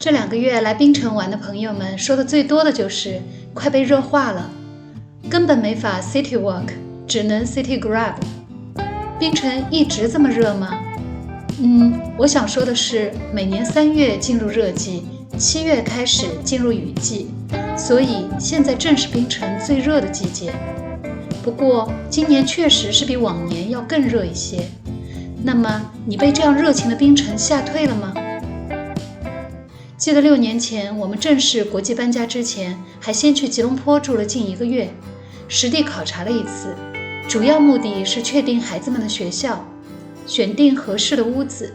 这2个月来槟城玩的朋友们说的最多的就是快被热化了，根本没法 city walk， 只能 city grab。 槟城一直这么热吗？我想说的是，每年3月进入热季，7月开始进入雨季，所以现在正是槟城最热的季节。不过今年确实是比往年要更热一些。那么你被这样热情的槟城吓退了吗？记得6年前我们正式国际搬家之前，还先去吉隆坡住了近1个月，实地考察了一次，主要目的是确定孩子们的学校，选定合适的屋子，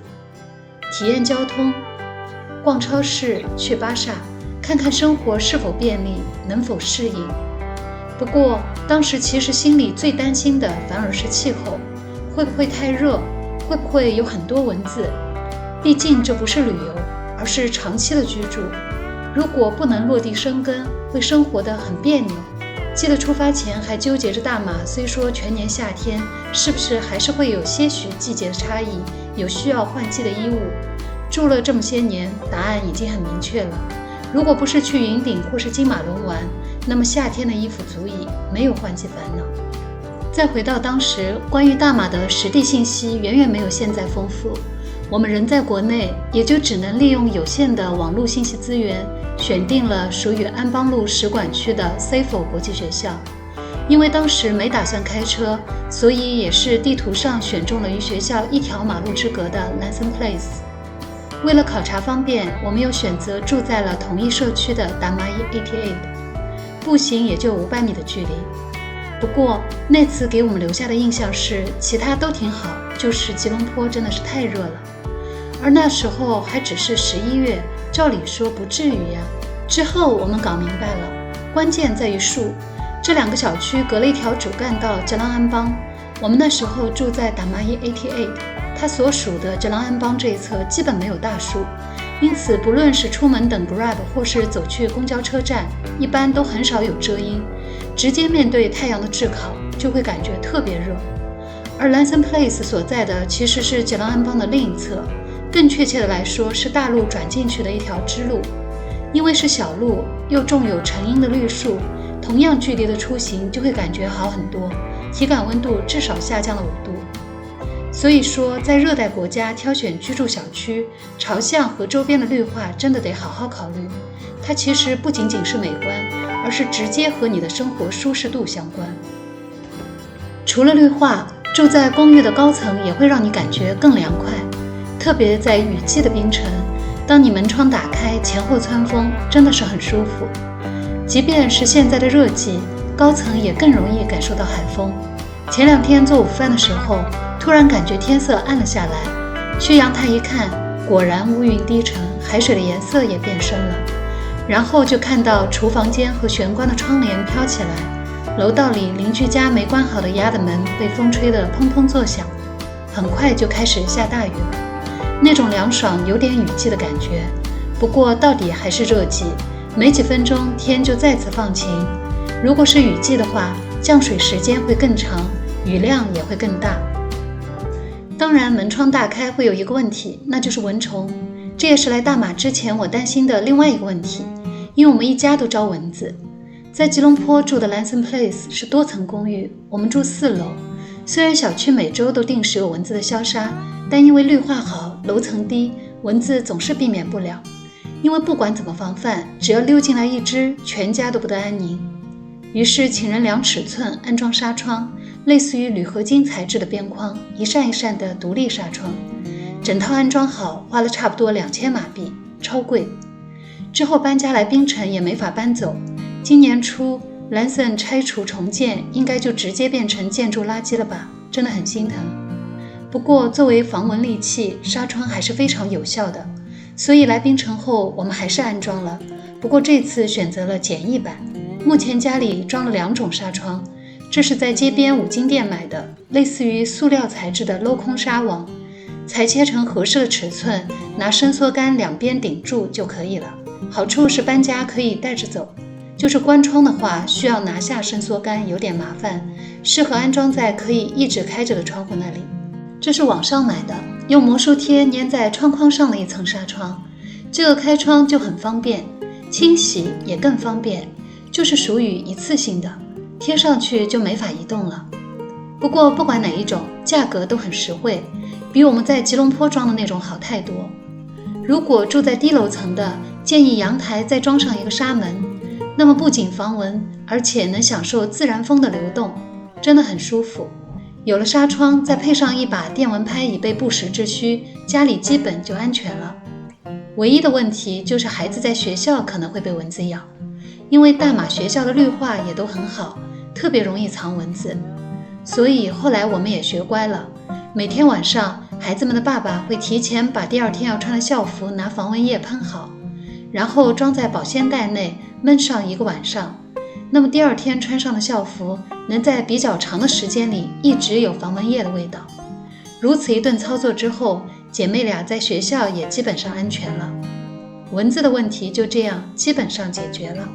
体验交通，逛超市，去巴萨，看看生活是否便利，能否适应。不过当时其实心里最担心的反而是气候，会不会太热，会不会有很多蚊子，毕竟这不是旅游，而是长期的居住，如果不能落地生根，会生活得很别扭。记得出发前还纠结着大马虽说全年夏天，是不是还是会有些许季节的差异，有需要换季的衣物。住了这么些年，答案已经很明确了，如果不是去云顶或是金马仑玩，那么夏天的衣服足矣，没有换季烦恼。再回到当时，关于大马的实地信息远远没有现在丰富，我们人在国内，也就只能利用有限的网络信息资源，选定了属于安邦路使馆区的 CFO 国际学校。因为当时没打算开车，所以也是地图上选中了与学校1条马路之隔的 Lanson Place。为了考察方便，我们又选择住在了同一社区的 Damai 88， 步行也就500米的距离。不过那次给我们留下的印象是，其他都挺好，就是吉隆坡真的是太热了。而那时候还只是11月，照理说不至于呀。之后我们搞明白了，关键在于树。这2个小区隔了一条主干道吉朗安邦，我们那时候住在Damai 88，它所属的吉朗安邦这一侧基本没有大树，因此不论是出门等 Grab 或是走去公交车站，一般都很少有遮阴，直接面对太阳的炙烤，就会感觉特别热。而 Lanson Place 所在的其实是吉朗安邦的另一侧，更确切的来说是大路转进去的一条支路。因为是小路，又种有成荫的绿树，同样距离的出行就会感觉好很多，体感温度至少下降了5度。所以说，在热带国家挑选居住小区，朝向和周边的绿化真的得好好考虑。它其实不仅仅是美观，而是直接和你的生活舒适度相关。除了绿化，住在公寓的高层也会让你感觉更凉快，特别在雨季的槟城，当你门窗打开，前后窜风，真的是很舒服。即便是现在的热季，高层也更容易感受到海风。前2天做午饭的时候，突然感觉天色暗了下来，去阳台一看，果然乌云低沉，海水的颜色也变深了。然后就看到厨房间和玄关的窗帘飘起来，楼道里邻居家没关好的鸭的门被风吹得砰砰作响，很快就开始下大雨了。那种凉爽有点雨季的感觉，不过到底还是热季，没几分钟天就再次放晴。如果是雨季的话，降水时间会更长，雨量也会更大。当然门窗大开会有一个问题，那就是蚊虫，这也是来大马之前我担心的另外一个问题，因为我们一家都招蚊子。在吉隆坡住的 Lanson Place 是多层公寓，我们住4楼，虽然小区每周都定时有蚊子的消杀，但因为绿化好，楼层低，蚊子总是避免不了。因为不管怎么防范，只要溜进来一只，全家都不得安宁。于是请人量尺寸，安装纱窗，类似于铝合金材质的边框，一扇一扇的独立纱窗。整套安装好，花了差不多2000马币，超贵。之后搬家来槟城也没法搬走，今年初 Lanson 拆除重建，应该就直接变成建筑垃圾了吧，真的很心疼。不过作为防蚊利器，纱窗还是非常有效的，所以来槟城后我们还是安装了，不过这次选择了简易版。目前家里装了2种纱窗，这是在街边5金店买的，类似于塑料材质的镂空纱网，裁切成合适的尺寸，拿伸缩杆两边顶住就可以了。好处是搬家可以带着走，就是关窗的话需要拿下伸缩杆，有点麻烦，适合安装在可以一直开着的窗户那里。这是网上买的，用魔术贴粘在窗框上的一层纱窗，这个开窗就很方便，清洗也更方便，就是属于一次性的，贴上去就没法移动了。不过不管哪一种，价格都很实惠，比我们在吉隆坡装的那种好太多。如果住在低楼层的，建议阳台再装上一个纱门，那么不仅防蚊，而且能享受自然风的流动，真的很舒服。有了纱窗，再配上一把电蚊拍以备不时之需，家里基本就安全了。唯一的问题就是孩子在学校可能会被蚊子咬，因为大马学校的绿化也都很好，特别容易藏蚊子。所以后来我们也学乖了，每天晚上孩子们的爸爸会提前把第二天要穿的校服拿防蚊液喷好，然后装在保鲜袋内闷上1个晚上。那么第二天穿上的校服能在比较长的时间里一直有防蚊液的味道。如此一顿操作之后，姐妹俩在学校也基本上安全了，蚊子的问题就这样基本上解决了。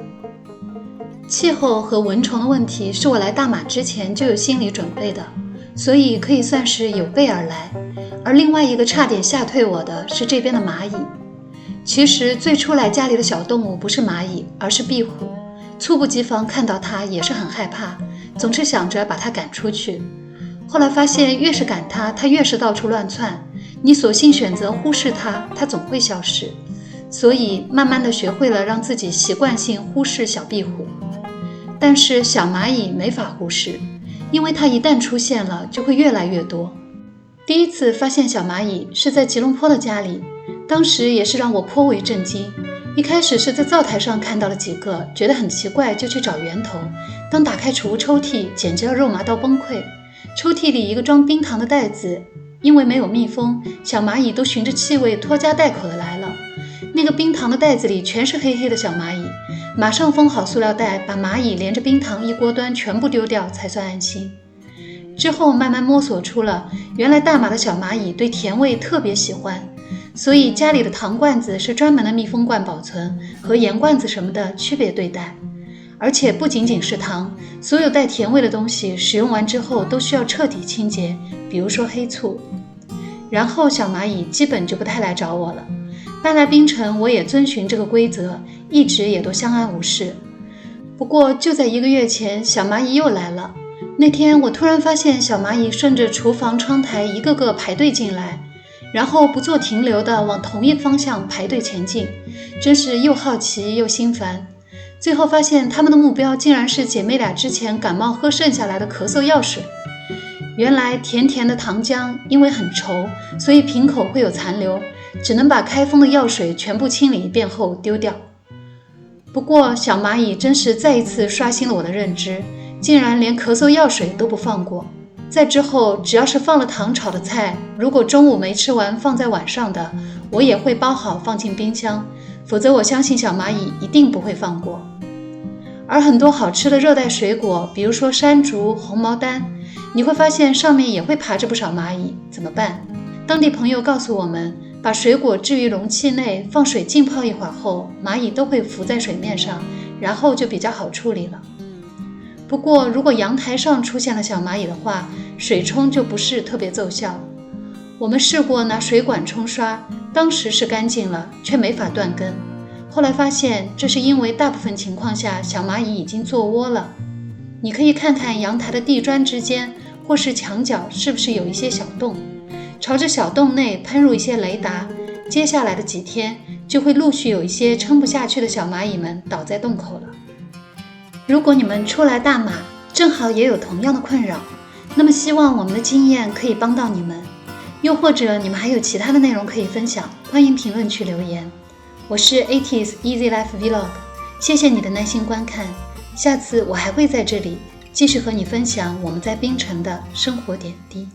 气候和蚊虫的问题是我来大马之前就有心理准备的，所以可以算是有备而来。而另外一个差点吓退我的是这边的蚂蚁。其实最初来家里的小动物不是蚂蚁，而是壁虎。猝不及防看到它也是很害怕，总是想着把它赶出去。后来发现越是赶它，它越是到处乱窜，你索性选择忽视它，它总会消失。所以慢慢的学会了让自己习惯性忽视小壁虎。但是小蚂蚁没法忽视，因为它一旦出现了就会越来越多。第一次发现小蚂蚁是在吉隆坡的家里，当时也是让我颇为震惊。一开始是在灶台上看到了几个，觉得很奇怪，就去找源头。当打开储物抽屉，简直要肉麻到崩溃。抽屉里一个装冰糖的袋子，因为没有密封，小蚂蚁都循着气味拖家带口的来了。那个冰糖的袋子里全是黑黑的小蚂蚁，马上封好塑料袋，把蚂蚁连着冰糖一锅端全部丢掉才算安心。之后慢慢摸索出了，原来大马的小蚂蚁对甜味特别喜欢，所以家里的糖罐子是专门的密封罐保存，和盐罐子什么的区别对待。而且不仅仅是糖，所有带甜味的东西使用完之后都需要彻底清洁，比如说黑醋。然后小蚂蚁基本就不太来找我了。搬来槟城，我也遵循这个规则，一直也都相安无事。不过就在1个月前，小蚂蚁又来了。那天我突然发现小蚂蚁顺着厨房窗台一个个排队进来，然后不做停留的往同一个方向排队前进，真是又好奇又心烦。最后发现他们的目标竟然是姐妹俩之前感冒喝剩下来的咳嗽药水。原来甜甜的糖浆因为很稠，所以瓶口会有残留，只能把开封的药水全部清理一遍后丢掉。不过小蚂蚁真是再一次刷新了我的认知，竟然连咳嗽药水都不放过。在之后只要是放了糖炒的菜，如果中午没吃完放在晚上的，我也会包好放进冰箱，否则我相信小蚂蚁一定不会放过。而很多好吃的热带水果，比如说山竹、红毛丹，你会发现上面也会爬着不少蚂蚁，怎么办？当地朋友告诉我们，把水果置于容器内，放水浸泡一会儿后，蚂蚁都会浮在水面上，然后就比较好处理了。不过如果阳台上出现了小蚂蚁的话，水冲就不是特别奏效。我们试过拿水管冲刷，当时是干净了，却没法断根。后来发现这是因为大部分情况下小蚂蚁已经做窝了。你可以看看阳台的地砖之间或是墙角是不是有一些小洞，朝着小洞内喷入一些雷达，接下来的几天就会陆续有一些撑不下去的小蚂蚁们倒在洞口了。如果你们初来大马，正好也有同样的困扰，那么希望我们的经验可以帮到你们，又或者你们还有其他的内容可以分享，欢迎评论区留言。我是 80s Easy Life Vlog， 谢谢你的耐心观看，下次我还会在这里继续和你分享我们在槟城的生活点滴。